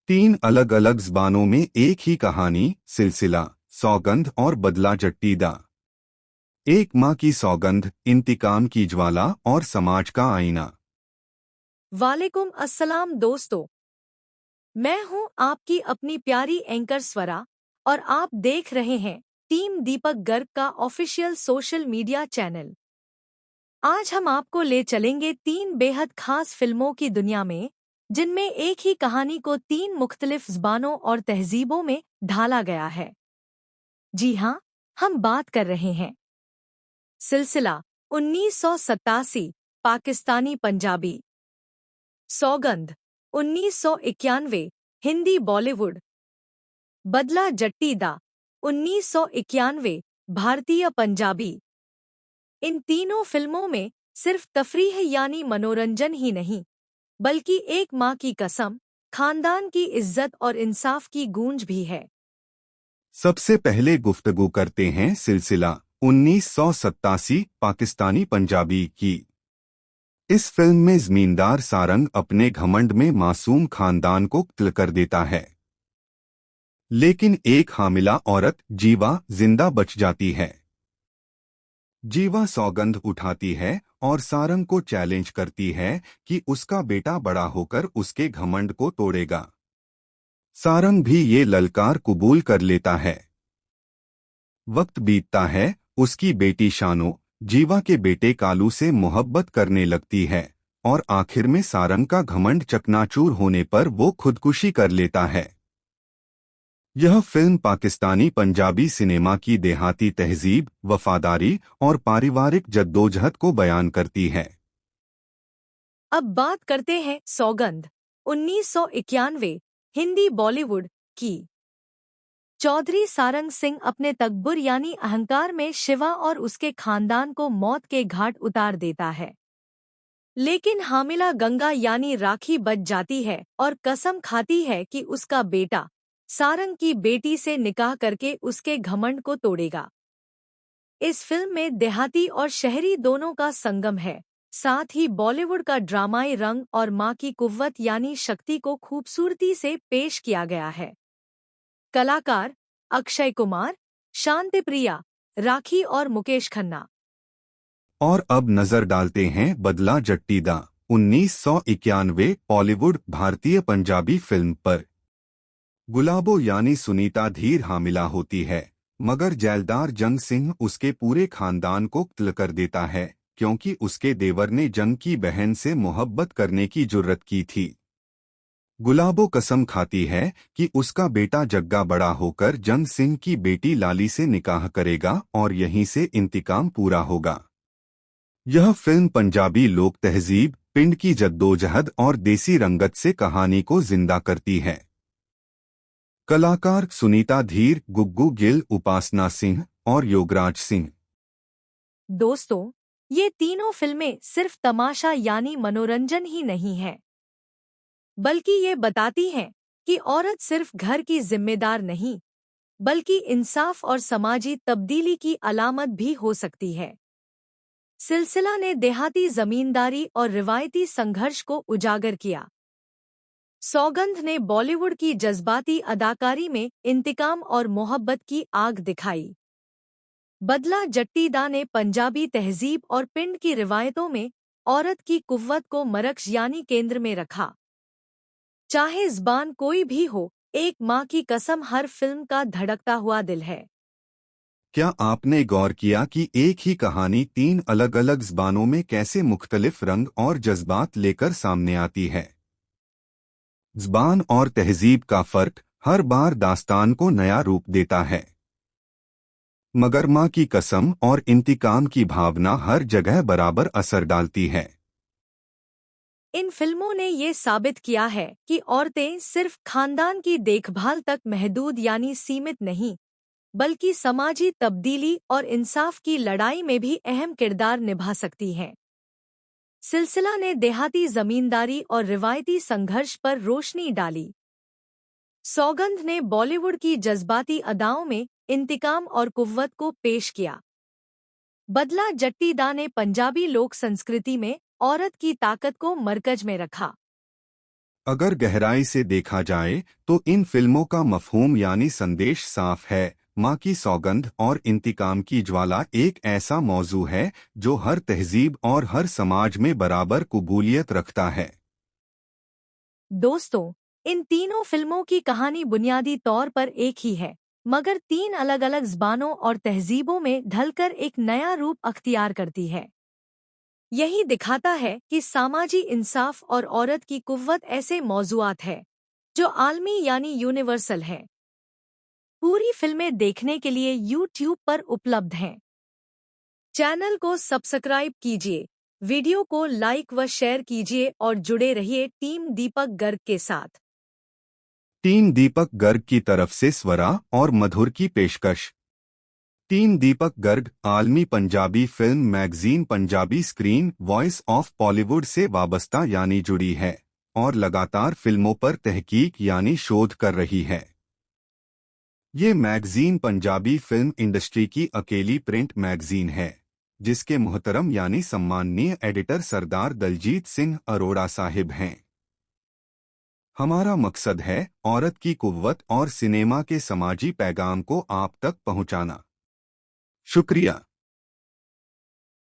तीन अलग अलग ज़बानों में एक ही कहानी, सिलसिला, सौगंध और बदला जट्टीदा। एक माँ की सौगंध, इंतकाम की ज्वाला और समाज का आईना। वालेकुम अस्सलाम दोस्तों, मैं हूं आपकी अपनी प्यारी एंकर स्वरा और आप देख रहे हैं टीम दीपक गर्ग का ऑफिशियल सोशल मीडिया चैनल। आज हम आपको ले चलेंगे तीन बेहद खास फिल्मों की दुनिया में, जिनमें एक ही कहानी को तीन मुख्तलिफ ज़बानों और तहजीबों में ढाला गया है। जी हाँ, हम बात कर रहे हैं सिलसिला 1987 पाकिस्तानी पंजाबी, सौगंध 1991 हिंदी बॉलीवुड, बदला जट्टीदा 1991 भारतीय पंजाबी। इन तीनों फिल्मों में सिर्फ तफरीह यानी मनोरंजन ही नहीं, बल्कि एक माँ की कसम, खानदान की इज्जत और इंसाफ की गूंज भी है। सबसे पहले गुफ्तगू करते हैं सिलसिला 1987 पाकिस्तानी पंजाबी की। इस फिल्म में जमींदार सारंग अपने घमंड में मासूम खानदान को कत्ल कर देता है, लेकिन एक हामिला औरत जीवा जिंदा बच जाती है। जीवा सौगंध उठाती है और सारंग को चैलेंज करती है कि उसका बेटा बड़ा होकर उसके घमंड को तोड़ेगा। सारंग भी ये ललकार कबूल कर लेता है। वक्त बीतता है, उसकी बेटी शानो जीवा के बेटे कालू से मोहब्बत करने लगती है और आखिर में सारंग का घमंड चकनाचूर होने पर वो खुदकुशी कर लेता है। यह फिल्म पाकिस्तानी पंजाबी सिनेमा की देहाती तहजीब, वफादारी और पारिवारिक जद्दोजहद को बयान करती है। अब बात करते हैं सौगंध 1991 हिंदी बॉलीवुड की। चौधरी सारंग सिंह अपने तकब्बुर यानी अहंकार में शिवा और उसके खानदान को मौत के घाट उतार देता है। लेकिन हामिला गंगा यानी राखी बच जाती है और कसम खाती है कि उसका बेटा सारंग की बेटी से निकाह करके उसके घमंड को तोड़ेगा। इस फिल्म में देहाती और शहरी दोनों का संगम है, साथ ही बॉलीवुड का ड्रामाई रंग और माँ की कुव्वत यानी शक्ति को खूबसूरती से पेश किया गया है। कलाकार अक्षय कुमार, शांति प्रिया, राखी और मुकेश खन्ना। और अब नजर डालते हैं बदला जट्टीदा 1991 बॉलीवुड भारतीय पंजाबी फिल्म पर। गुलाबो यानी सुनीता धीर हामिला होती है, मगर जैलदार जंग सिंह उसके पूरे खानदान को कत्ल कर देता है क्योंकि उसके देवर ने जंग की बहन से मोहब्बत करने की जुर्रत की थी। गुलाबो कसम खाती है कि उसका बेटा जग्गा बड़ा होकर जंग सिंह की बेटी लाली से निकाह करेगा और यहीं से इंतकाम पूरा होगा। यह फिल्म पंजाबी लोक तहजीब, पिंड की जद्दोजहद और देसी रंगत से कहानी को जिंदा करती है। कलाकार सुनीता धीर, गुग्गू गिल, उपासना सिंह और योगराज सिंह। दोस्तों, ये तीनों फिल्में सिर्फ तमाशा यानी मनोरंजन ही नहीं है, बल्कि ये बताती हैं कि औरत सिर्फ घर की जिम्मेदार नहीं, बल्कि इंसाफ और समाजी तब्दीली की अलामत भी हो सकती है। सिलसिला ने देहाती जमींदारी और रिवायती संघर्ष को उजागर किया। सौगंध ने बॉलीवुड की जज्बाती अदाकारी में इंतकाम और मोहब्बत की आग दिखाई। बदला जट्टीदा ने पंजाबी तहजीब और पिंड की रिवायतों में औरत की कुव्वत को मरकज़ यानी केंद्र में रखा। चाहे ज़बान कोई भी हो, एक माँ की कसम हर फिल्म का धड़कता हुआ दिल है। क्या आपने गौर किया कि एक ही कहानी तीन अलग अलग ज़बानों में कैसे मुख्तलिफ रंग और जज्बात लेकर सामने आती है? ज़बान और तहजीब का फ़र्क हर बार दास्तान को नया रूप देता है, मगर माँ की कसम और इंतकाम की भावना हर जगह बराबर असर डालती है। इन फिल्मों ने ये साबित किया है कि औरतें सिर्फ खानदान की देखभाल तक महदूद यानी सीमित नहीं, बल्कि समाजी तब्दीली और इंसाफ की लड़ाई में भी अहम किरदार निभा सकती हैं। सिलसिला ने देहाती जमींदारी और रिवायती संघर्ष पर रोशनी डाली। सौगंध ने बॉलीवुड की जज्बाती अदाओं में इंतकाम और कुव्वत को पेश किया। बदला जट्टीदा ने पंजाबी लोक संस्कृति में औरत की ताकत को मरकज में रखा। अगर गहराई से देखा जाए तो इन फिल्मों का मफहूम यानी संदेश साफ है। माँ की सौगंध और इंतकाम की ज्वाला एक ऐसा मौजू है जो हर तहजीब और हर समाज में बराबर कबूलियत रखता है। दोस्तों, इन तीनों फिल्मों की कहानी बुनियादी तौर पर एक ही है, मगर तीन अलग-अलग ज़बानों और तहजीबों में ढलकर एक नया रूप अख्तियार करती है। यही दिखाता है कि सामाजी इंसाफ और औरत की कुव्वत ऐसे मौज़ूआत है जो आलमी यानी यूनिवर्सल हैं। पूरी फिल्में देखने के लिए यूट्यूब पर उपलब्ध हैं। चैनल को सब्सक्राइब कीजिए, वीडियो को लाइक व शेयर कीजिए और जुड़े रहिए टीम दीपक गर्ग के साथ। टीम दीपक गर्ग की तरफ से स्वरा और मधुर की पेशकश। टीम दीपक गर्ग आलमी Punjabi film magazine Punjabi screen voice of Bollywood से वाबस्ता यानी जुड़ी है और लगातार फिल्मों पर तहकीक यानी शोध कर रही है। ये मैगजीन पंजाबी फिल्म इंडस्ट्री की अकेली प्रिंट मैगजीन है जिसके मुहतरम यानी सम्माननीय एडिटर सरदार दलजीत सिंह अरोड़ा साहिब हैं। हमारा मकसद है औरत की कुव्वत और सिनेमा के समाजी पैगाम को आप तक पहुंचाना। शुक्रिया।